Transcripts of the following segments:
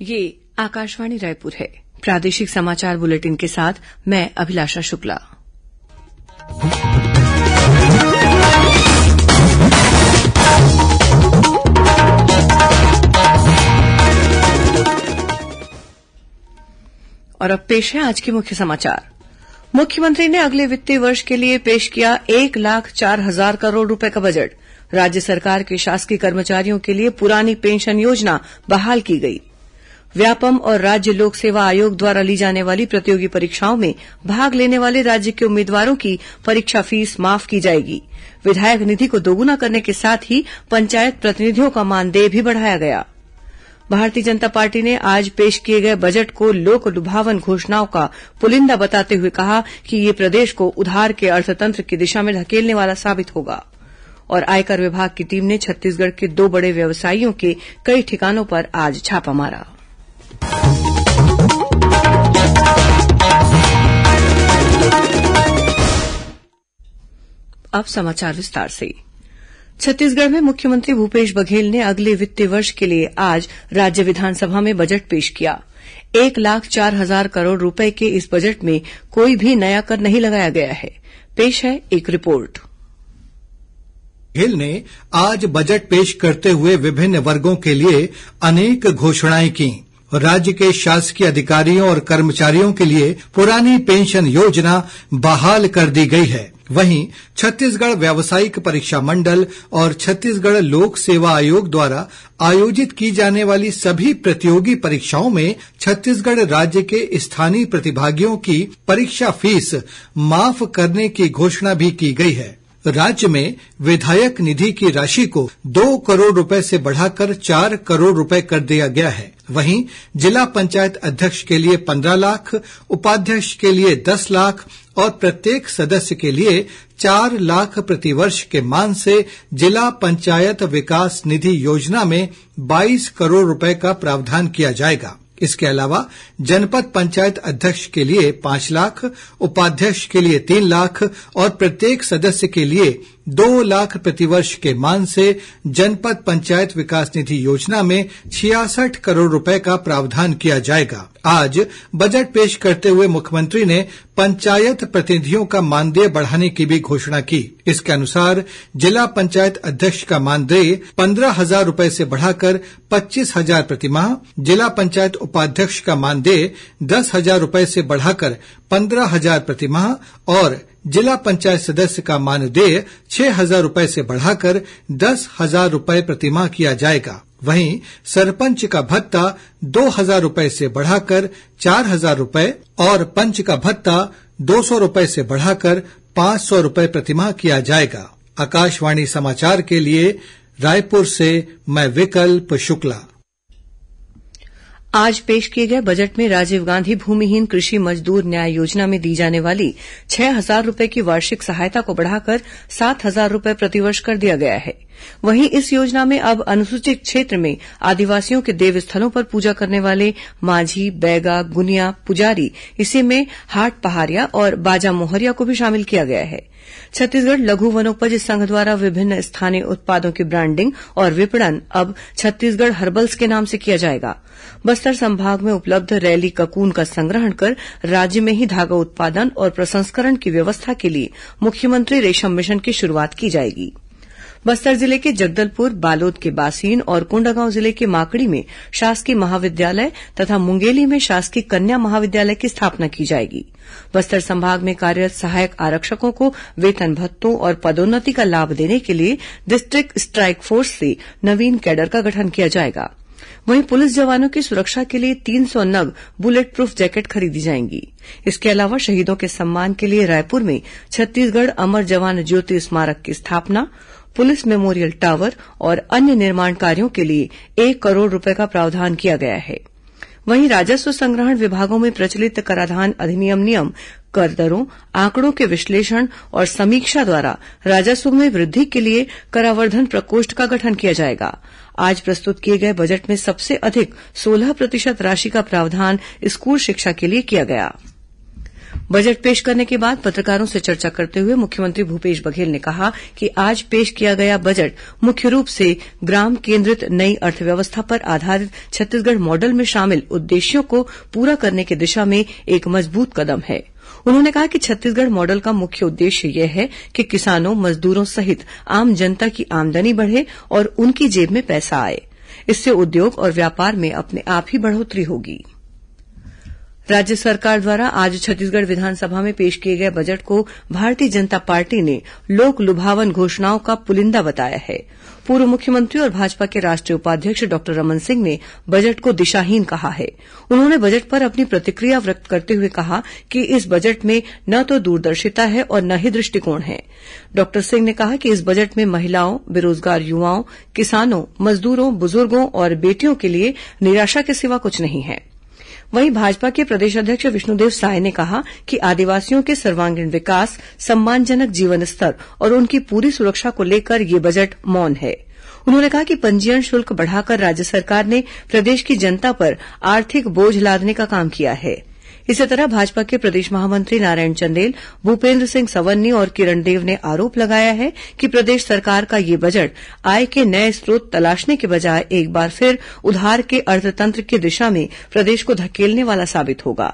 ये आकाशवाणी रायपुर है। प्रादेशिक समाचार बुलेटिन के साथ मैं अभिलाषा शुक्ला। और अब पेश है आज के मुख्य समाचार। मुख्यमंत्री ने अगले वित्तीय वर्ष के लिए पेश किया 1,04,000 करोड़ रुपए का बजट। राज्य सरकार के शासकीय कर्मचारियों के लिए पुरानी पेंशन योजना बहाल की गई। व्यापम और राज्य लोक सेवा आयोग द्वारा ली जाने वाली प्रतियोगी परीक्षाओं में भाग लेने वाले राज्य के उम्मीदवारों की परीक्षा फीस माफ की जाएगी। विधायक निधि को दोगुना करने के साथ ही पंचायत प्रतिनिधियों का मानदेय भी बढ़ाया गया। भारतीय जनता पार्टी ने आज पेश किए गए बजट को लोक लुभावन घोषणाओं का पुलिंदा बताते हुए कहा कि ये प्रदेश को उधार के अर्थतंत्र की दिशा में धकेलने वाला साबित होगा। और आयकर विभाग की टीम ने छत्तीसगढ़ के 2 बड़े व्यवसायियों के कई ठिकानों पर आज छापा मारा। अब समाचार विस्तार से। छत्तीसगढ़ में मुख्यमंत्री भूपेश बघेल ने अगले वित्तीय वर्ष के लिए आज राज्य विधानसभा में बजट पेश किया। 1,04,000 करोड़ रुपए के इस बजट में कोई भी नया कर नहीं लगाया गया है। पेश है एक रिपोर्ट। बघेल ने आज बजट पेश करते हुए विभिन्न वर्गों के लिए अनेक घोषणाएं की। राज्य के शासकीय अधिकारियों और कर्मचारियों के लिए पुरानी पेंशन योजना बहाल कर दी गई है। वहीं छत्तीसगढ़ व्यावसायिक परीक्षा मंडल और छत्तीसगढ़ लोक सेवा आयोग द्वारा आयोजित की जाने वाली सभी प्रतियोगी परीक्षाओं में छत्तीसगढ़ राज्य के स्थानीय प्रतिभागियों की परीक्षा फीस माफ करने की घोषणा भी की गई है। राज्य में विधायक निधि की राशि को 2 करोड़ रुपए से बढ़ाकर 4 करोड़ रुपए कर दिया गया है। वहीं जिला पंचायत अध्यक्ष के लिए 15 लाख, उपाध्यक्ष के लिए 10 लाख और प्रत्येक सदस्य के लिए 4 लाख प्रतिवर्ष के मान से जिला पंचायत विकास निधि योजना में 22 करोड़ रुपए का प्रावधान किया जाएगा। इसके अलावा जनपद पंचायत अध्यक्ष के लिए 5 लाख, उपाध्यक्ष के लिए 3 लाख और प्रत्येक सदस्य के लिए 2 लाख प्रतिवर्ष के मान से जनपद पंचायत विकास निधि योजना में 66 करोड़ रुपए का प्रावधान किया जाएगा। आज बजट पेश करते हुए मुख्यमंत्री ने पंचायत प्रतिनिधियों का मानदेय बढ़ाने की भी घोषणा की। इसके अनुसार जिला पंचायत अध्यक्ष का मानदेय 15,000 रुपए से बढ़ाकर 25,000 प्रतिमाह, जिला पंचायत उपाध्यक्ष का मानदेय 10,000 रुपए से बढ़ाकर 15,000 प्रतिमाह और जिला पंचायत सदस्य का मानदेय 6,000 रुपए से बढ़ाकर 10,000 रुपए प्रतिमाह किया जाएगा। वहीं सरपंच का भत्ता 2,000 रुपए से बढ़ाकर 4,000 रुपए और पंच का भत्ता 200 रुपए से बढ़ाकर 500 रुपए प्रतिमाह किया जाएगा। आकाशवाणी समाचार के लिए रायपुर से मैं विकल्प शुक्ला। आज पेश किए गए बजट में राजीव गांधी भूमिहीन कृषि मजदूर न्याय योजना में दी जाने वाली 6,000 रुपए की वार्षिक सहायता को बढ़ाकर 7,000 रुपए प्रतिवर्ष कर दिया गया है। वहीं इस योजना में अब अनुसूचित क्षेत्र में आदिवासियों के देव स्थलों पर पूजा करने वाले माझी, बैगा, गुनिया, पुजारी, इसी में हाट पहारिया और बाजा मोहरिया को भी शामिल किया गया है। छत्तीसगढ़ लघु वनोपज संघ द्वारा विभिन्न स्थानीय उत्पादों की ब्रांडिंग और विपणन अब छत्तीसगढ़ हर्बल्स के नाम से किया जाएगा। बस्तर संभाग में उपलब्ध रैली ककून का संग्रहण कर राज्य में ही धागा उत्पादन और प्रसंस्करण की व्यवस्था के लिए मुख्यमंत्री रेशम मिशन की शुरूआत की जाएगी। बस्तर जिले के जगदलपुर, बालोद के बासीन और कोंडागांव जिले के माकड़ी में शासकीय महाविद्यालय तथा मुंगेली में शासकीय कन्या महाविद्यालय की स्थापना की जाएगी। बस्तर संभाग में कार्यरत सहायक आरक्षकों को वेतन भत्तों और पदोन्नति का लाभ देने के लिए डिस्ट्रिक्ट स्ट्राइक फोर्स से नवीन कैडर का गठन किया जाएगा। वहीं पुलिस जवानों की सुरक्षा के लिए 300 नग बुलेट प्रूफ जैकेट खरीदी जाएंगी। इसके अलावा शहीदों के सम्मान के लिए रायपुर में छत्तीसगढ़ अमर जवान ज्योति स्मारक की स्थापना, पुलिस मेमोरियल टावर और अन्य निर्माण कार्यों के लिए 1 करोड़ रुपए का प्रावधान किया गया है। वहीं राजस्व संग्रहण विभागों में प्रचलित कराधान अधिनियम नियम, कर दरों, आंकड़ों के विश्लेषण और समीक्षा द्वारा राजस्व में वृद्धि के लिए करावर्धन प्रकोष्ठ का गठन किया जाएगा। आज प्रस्तुत किए गए बजट में सबसे अधिक 16% राशि का प्रावधान स्कूल शिक्षा के लिए किया गया। बजट पेश करने के बाद पत्रकारों से चर्चा करते हुए मुख्यमंत्री भूपेश बघेल ने कहा कि आज पेश किया गया बजट मुख्य रूप से ग्राम केंद्रित नई अर्थव्यवस्था पर आधारित छत्तीसगढ़ मॉडल में शामिल उद्देश्यों को पूरा करने की दिशा में एक मजबूत कदम है। उन्होंने कहा कि छत्तीसगढ़ मॉडल का मुख्य उद्देश्य यह है कि किसानों, मजदूरों सहित आम जनता की आमदनी बढ़े और उनकी जेब में पैसा आए। इससे उद्योग और व्यापार में अपने आप ही बढ़ोतरी होगी। राज्य सरकार द्वारा आज छत्तीसगढ़ विधानसभा में पेश किए गए बजट को भारतीय जनता पार्टी ने लोक लुभावन घोषणाओं का पुलिंदा बताया है। पूर्व मुख्यमंत्री और भाजपा के राष्ट्रीय उपाध्यक्ष डॉक्टर रमन सिंह ने बजट को दिशाहीन कहा है। उन्होंने बजट पर अपनी प्रतिक्रिया व्यक्त करते हुए कहा कि इस बजट में न तो दूरदर्शिता है और न ही दृष्टिकोण है। डॉक्टर सिंह ने कहा कि इस बजट में महिलाओं, बेरोजगार युवाओं, किसानों, मजदूरों, बुजुर्गों और बेटियों के लिए निराशा के सिवा कुछ नहीं है। वहीं भाजपा के प्रदेश अध्यक्ष विष्णुदेव साय ने कहा कि आदिवासियों के सर्वांगीण विकास, सम्मानजनक जीवन स्तर और उनकी पूरी सुरक्षा को लेकर यह बजट मौन है। उन्होंने कहा कि पंजीयन शुल्क बढ़ाकर राज्य सरकार ने प्रदेश की जनता पर आर्थिक बोझ लादने का काम किया है। इसी तरह भाजपा के प्रदेश महामंत्री नारायण चंदेल, भूपेन्द्र सिंह सवन्नी और किरण देव ने आरोप लगाया है कि प्रदेश सरकार का यह बजट आय के नए स्रोत तलाशने के बजाय एक बार फिर उधार के अर्थतंत्र की दिशा में प्रदेश को धकेलने वाला साबित होगा।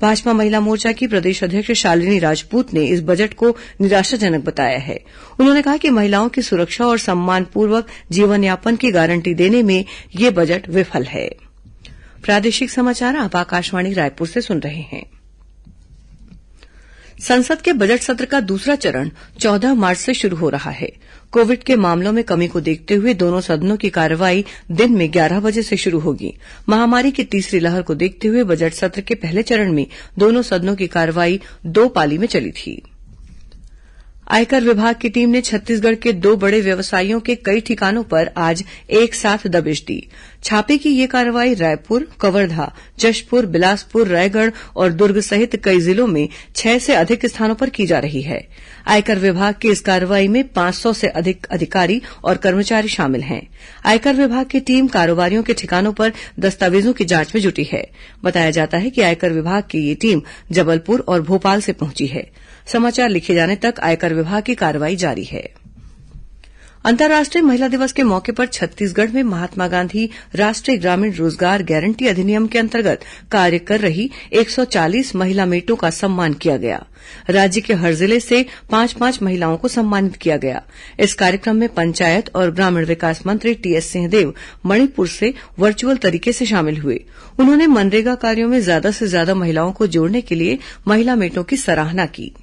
भाजपा महिला मोर्चा की प्रदेश अध्यक्ष शालिनी राजपूत ने इस बजट को निराशाजनक बताया है। उन्होंने कहा कि महिलाओं की सुरक्षा और सम्मानपूर्वक जीवनयापन की गारंटी देने में यह बजट विफल है। प्रादेशिक समाचार आप आकाशवाणी रायपुर से सुन रहे हैं। संसद के बजट सत्र का दूसरा चरण 14 मार्च से शुरू हो रहा है। कोविड के मामलों में कमी को देखते हुए दोनों सदनों की कार्यवाही दिन में 11 बजे से शुरू होगी। महामारी की तीसरी लहर को देखते हुए बजट सत्र के पहले चरण में दोनों सदनों की कार्यवाही 2 पाली में चली थी। आयकर विभाग की टीम ने छत्तीसगढ़ के 2 बड़े व्यवसायियों के कई ठिकानों पर आज एक साथ दबिश दी। छापे की यह कार्रवाई रायपुर, कवर्धा, जशपुर, बिलासपुर, रायगढ़ और दुर्ग सहित कई जिलों में 6 से अधिक स्थानों पर की जा रही है। आयकर विभाग की इस कार्रवाई में 500 से अधिक अधिकारी और कर्मचारी शामिल हैं। आयकर विभाग की टीम कारोबारियों के ठिकानों पर दस्तावेजों की जांच में जुटी है। बताया जाता है कि आयकर विभाग की यह टीम जबलपुर और भोपाल से पहुंची है। समाचार लिखे जाने तक आयकर विभाग की कार्रवाई जारी है। अंतर्राष्ट्रीय महिला दिवस के मौके पर छत्तीसगढ़ में महात्मा गांधी राष्ट्रीय ग्रामीण रोजगार गारंटी अधिनियम के अंतर्गत कार्य कर रही 140 महिला मेटों का सम्मान किया गया। राज्य के हर जिले से 5-5 महिलाओं को सम्मानित किया गया। इस कार्यक्रम में पंचायत और ग्रामीण विकास मंत्री टीएस सिंहदेव मणिपुर से वर्चुअल तरीके से शामिल हुए। उन्होंने मनरेगा कार्यों में ज्यादा से ज्यादा महिलाओं को जोड़ने के लिए महिला मेटों की सराहना की।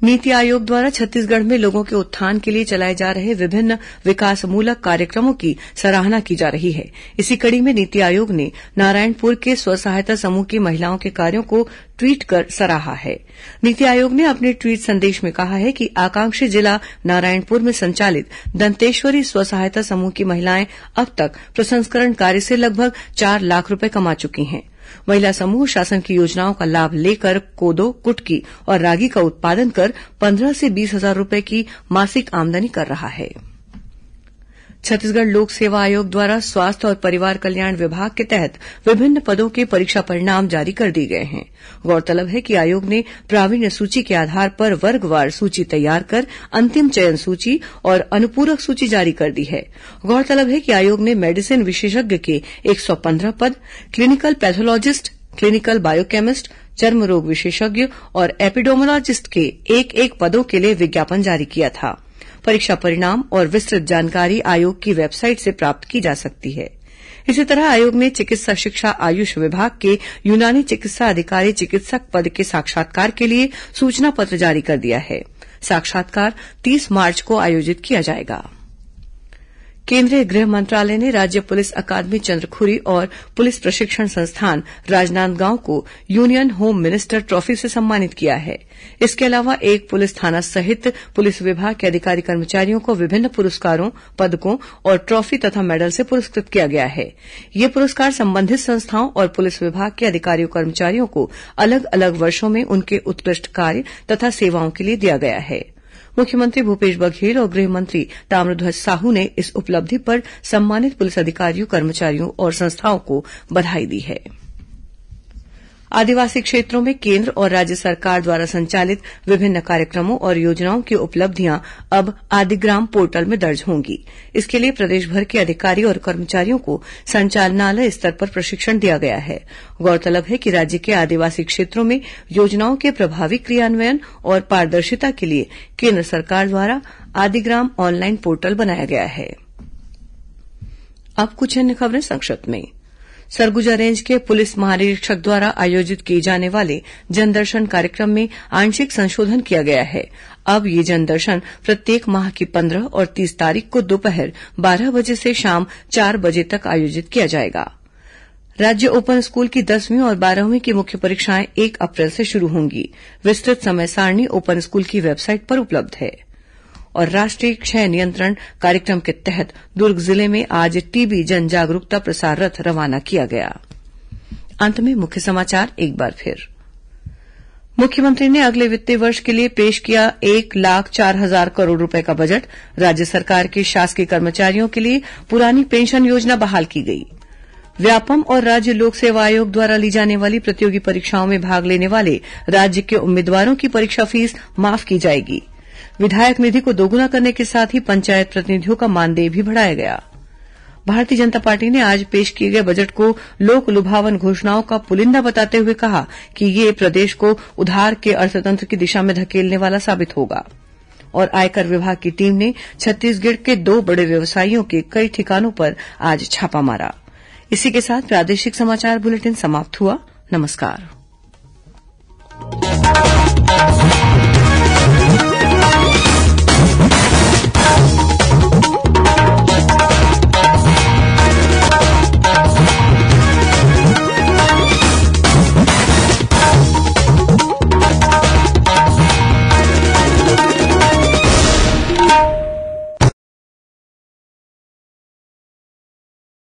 नीति आयोग द्वारा छत्तीसगढ़ में लोगों के उत्थान के लिए चलाए जा रहे विभिन्न विकासमूलक कार्यक्रमों की सराहना की जा रही है। इसी कड़ी में नीति आयोग ने नारायणपुर के स्व सहायता समूह की महिलाओं के कार्यों को ट्वीट कर सराहा है। नीति आयोग ने अपने ट्वीट संदेश में कहा है कि आकांक्षी जिला नारायणपुर में संचालित दंतेश्वरी स्व सहायता समूह की महिलाएं अब तक प्रसंस्करण कार्य से लगभग 4 लाख रुपए कमा चुकी हैं। महिला समूह शासन की योजनाओं का लाभ लेकर कोदो, कुटकी और रागी का उत्पादन कर 15 से 20 हजार रुपए की मासिक आमदनी कर रहा है। छत्तीसगढ़ लोक सेवा आयोग द्वारा स्वास्थ्य और परिवार कल्याण विभाग के तहत विभिन्न पदों के परीक्षा परिणाम जारी कर दिए गए हैं। गौरतलब है कि आयोग ने प्रावीण्य सूची के आधार पर वर्गवार सूची तैयार कर अंतिम चयन सूची और अनुपूरक सूची जारी कर दी है। गौरतलब है कि आयोग ने मेडिसिन विशेषज्ञ के 115 पद, क्लिनिकल पैथोलॉजिस्ट, क्लिनिकल बायोकेमिस्ट, चर्म रोग विशेषज्ञ और एपिडोमोलॉजिस्ट के 1-1 पदों के लिए विज्ञापन जारी किया था। परीक्षा परिणाम और विस्तृत जानकारी आयोग की वेबसाइट से प्राप्त की जा सकती है। इसी तरह आयोग ने चिकित्सा शिक्षा आयुष विभाग के यूनानी चिकित्सा अधिकारी चिकित्सक पद के साक्षात्कार के लिए सूचना पत्र जारी कर दिया है। साक्षात्कार 30 मार्च को आयोजित किया जाएगा। केंद्रीय गृह मंत्रालय ने राज्य पुलिस अकादमी चंद्रखुरी और पुलिस प्रशिक्षण संस्थान राजनांदगांव को यूनियन होम मिनिस्टर ट्रॉफी से सम्मानित किया है। इसके अलावा एक पुलिस थाना सहित पुलिस विभाग के अधिकारी कर्मचारियों को विभिन्न पुरस्कारों, पदकों और ट्रॉफी तथा मेडल से पुरस्कृत किया गया है। ये पुरस्कार संबंधित संस्थाओं और पुलिस विभाग के अधिकारियों कर्मचारियों को अलग अलग वर्षों में उनके उत्कृष्ट कार्य तथा सेवाओं के लिए दिया गया है। मुख्यमंत्री भूपेश बघेल और गृह मंत्री ताम्रध्वज साहू ने इस उपलब्धि पर सम्मानित पुलिस अधिकारियों, कर्मचारियों और संस्थाओं को बधाई दी है। आदिवासी क्षेत्रों में केंद्र और राज्य सरकार द्वारा संचालित विभिन्न कार्यक्रमों और योजनाओं की उपलब्धियां अब आदिग्राम पोर्टल में दर्ज होंगी। इसके लिए प्रदेशभर के अधिकारी और कर्मचारियों को संचालनालय स्तर पर प्रशिक्षण दिया गया है। गौरतलब है कि राज्य के आदिवासी क्षेत्रों में योजनाओं के प्रभावी क्रियान्वयन और पारदर्शिता के लिए केंद्र सरकार द्वारा आदिग्राम ऑनलाइन पोर्टल बनाया गया है। अब कुछ अन्य खबरें संक्षिप्त में। सरगुजा रेंज के पुलिस महानिरीक्षक द्वारा आयोजित किए जाने वाले जनदर्शन कार्यक्रम में आंशिक संशोधन किया गया है। अब ये जनदर्शन प्रत्येक माह की 15 और 30 तारीख को दोपहर 12 बजे से शाम 4 बजे तक आयोजित किया जाएगा। राज्य ओपन स्कूल की 10वीं और 12वीं की मुख्य परीक्षाएं 1 अप्रैल से शुरू होंगी। विस्तृत समय सारणी ओपन स्कूल की वेबसाइट पर उपलब्ध है। और राष्ट्रीय क्षय नियंत्रण कार्यक्रम के तहत दुर्ग जिले में आज टीबी जन जागरूकता प्रसार रथ रवाना किया गया। अंत में मुख्य समाचार एक बार फिर। मुख्यमंत्री ने अगले वित्तीय वर्ष के लिए पेश किया 1,04,000 करोड़ रुपए का बजट। राज्य सरकार के शासकीय कर्मचारियों के लिए पुरानी पेंशन योजना बहाल की गई। व्यापम और राज्य लोक सेवा आयोग द्वारा ली जाने वाली प्रतियोगी परीक्षाओं में भाग लेने वाले राज्य के उम्मीदवारों की परीक्षा फीस माफ की जाएगी। विधायक निधि को दोगुना करने के साथ ही पंचायत प्रतिनिधियों का मानदेय भी बढ़ाया गया। भारतीय जनता पार्टी ने आज पेश किए गए बजट को लोक लुभावन घोषणाओं का पुलिंदा बताते हुए कहा कि ये प्रदेश को उधार के अर्थतंत्र की दिशा में धकेलने वाला साबित होगा। और आयकर विभाग की टीम ने छत्तीसगढ़ के 2 बड़े व्यवसायियों के कई ठिकानों पर आज छापा मारा। इसी के साथ प्रादेशिक समाचार बुलेटिन समाप्त हुआ। नमस्कार।